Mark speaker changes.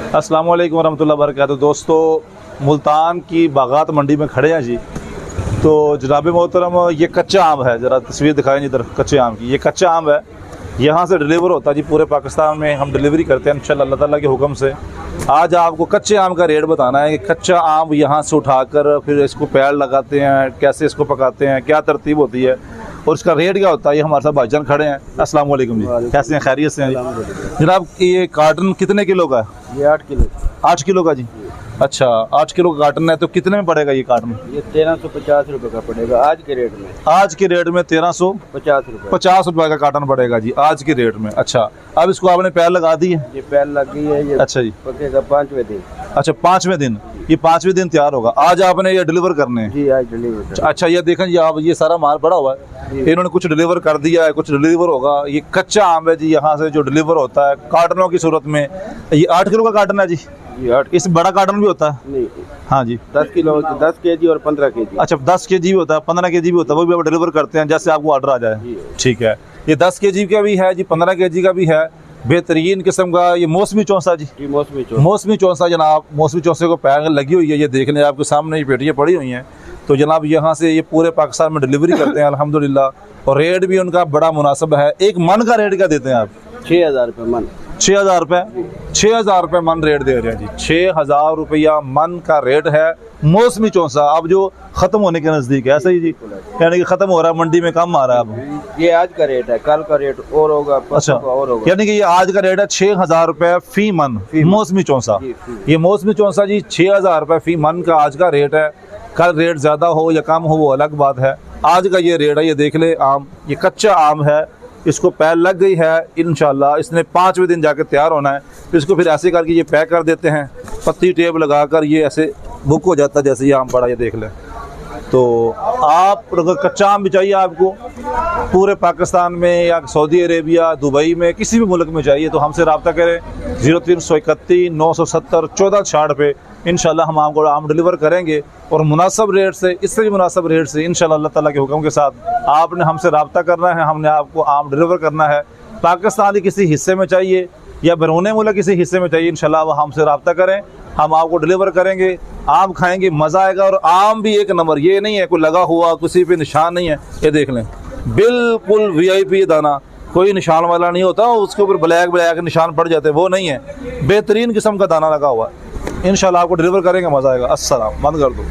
Speaker 1: अस्सलाम वालेकुम वरहमतुल्लाहि वबरकातुहू। दोस्तों, मुल्तान की बागात मंडी में खड़े हैं जी। तो जनाब मोहतरम, ये कच्चा आम है, ज़रा तस्वीर दिखाएं इधर कच्चे आम की। ये कच्चा आम है, यहाँ से डिलीवर होता है जी, पूरे पाकिस्तान में हम डिलीवरी करते हैं इंशाल्लाह अल्लाह ताला के हुक्म से। आज आपको कच्चे आम का रेट बताना है कि कच्चा आम यहाँ से उठाकर फिर इसको पैर लगाते हैं, कैसे इसको पकाते हैं, क्या तरतीब होती है और इसका रेट क्या होता है। ये हमारे साथ भाईजान खड़े हैं। अस्सलाम वालेकुम जी, कैसे हैं, खैरियत से हैं जी? जनाब, ये कार्टन कितने किलो का है?
Speaker 2: ये 8 किलो।
Speaker 1: 8 किलो का जी। अच्छा, 8 किलो का कार्टन है, तो कितने में पड़ेगा ये कार्टन?
Speaker 2: ये 1350 रुपये का पड़ेगा आज के रेट में।
Speaker 1: आज के रेट में 1350 रुपये का कार्टन पड़ेगा जी आज के रेट में। अच्छा, अब इसको आपने पैर लगा दी है?
Speaker 2: ये पैर लग गई है। ये
Speaker 1: अच्छा जी,
Speaker 2: पकेगा 5वें दिन।
Speaker 1: अच्छा, 5वें दिन, ये 5वें दिन तैयार होगा। आज आपने ये डिलीवर करने हैं?
Speaker 2: जी, आज डिलीवर।
Speaker 1: अच्छा, ये देखें जी आप, ये सारा माल पड़ा हुआ है, इन्होंने कुछ डिलीवर कर दिया है, कुछ डिलीवर होगा। ये कच्चा आम है जी, यहाँ से जो डिलीवर होता है कार्टनों की सूरत में। ये 8 किलो का कार्टन है जी।
Speaker 2: ये 8।
Speaker 1: इस बड़ा कार्टन भी होता है?
Speaker 2: नहीं।
Speaker 1: हाँ जी,
Speaker 2: 10 किलो, 10 केजी और 15 केजी।
Speaker 1: अच्छा, 10 केजी भी होता है, 15 केजी भी होता है, वो भी आप डिलीवर करते हैं जैसे आपको ऑर्डर आ जाए। ठीक है, ये 10 केजी का भी है जी, 15 केजी का भी है, बेहतरीन किस्म का। ये मौसमी चौंसा जी, मौसमी चौंसा जनाब। मौसमी चौंसे को पैर लगी हुई है, ये देख लें, आपके सामने ये पेटियाँ पड़ी हुई हैं। तो जनाब यहाँ से ये पूरे पाकिस्तान में डिलीवरी करते हैं अल्हम्दुलिल्लाह। और रेट भी उनका बड़ा मुनासिब है। एक मन का रेट क्या देते हैं आप?
Speaker 2: 6000 रुपये मन।
Speaker 1: 6000 रुपये, 6000 रुपये मन रेट दे रहे हैं जी। 6000 रुपया मन का रेट है मौसमी चौंसा। अब जो ख़त्म होने के नज़दीक है, ऐसा ही जी, यानी कि ख़त्म हो रहा है, मंडी में कम आ रहा है अब।
Speaker 2: ये आज का रेट है, कल का रेट और होगा,
Speaker 1: अच्छा,
Speaker 2: और होगा।
Speaker 1: यानी कि ये आज का रेट है 6000 रुपये फी मन मौसमी चौंसा। ये मौसमी चौंसा जी 6000 रुपये फी मन का आज का रेट है। कल रेट ज़्यादा हो या कम हो वो अलग बात है, आज का ये रेट है। ये देख ले आम, ये कच्चा आम है, इसको पैर लग गई है इंशाल्लाह। इसने 5वें दिन जाकर तैयार होना है। इसको फिर ऐसे करके ये पैक कर देते हैं, पत्ती टेप लगाकर ये ऐसे बुक हो जाता है जैसे ये आम पड़ा, ये देख लें। तो आप अगर कच्चा आम भी चाहिए आपको पूरे पाकिस्तान में या सऊदी अरेबिया, दुबई में, किसी भी मुल्क में चाहिए तो हमसे रब्ता करें 0331 970 1460 पे। इंशाल्लाह हम आपको आम डिलीवर करेंगे और मुनासिब रेट से, इससे भी मुनासिब रेट से इंशाल्लाह अल्लाह ताला के हुक्म के साथ आपने हमसे रब्ता करना है, हमने आपको आम डिलीवर करना है। पाकिस्तान के किसी हिस्से में चाहिए या बैरून मुल्क किसी हिस्से में चाहिए, इंशाल्लाह वह हमसे रब्ता करें, हम आपको डिलीवर करेंगे। आम खाएंगे, मज़ा आएगा। और आम भी एक नंबर, ये नहीं है कोई लगा हुआ, किसी पे निशान नहीं है। ये देख लें, बिल्कुल VIP दाना, कोई निशान वाला नहीं होता, उसके ऊपर ब्लैक ब्लैक निशान पड़ जाते, वो नहीं है। बेहतरीन किस्म का दाना लगा हुआ है। इंशाल्लाह आपको डिलीवर करेंगे, मज़ा आएगा। अस्सलाम, बंद कर दो।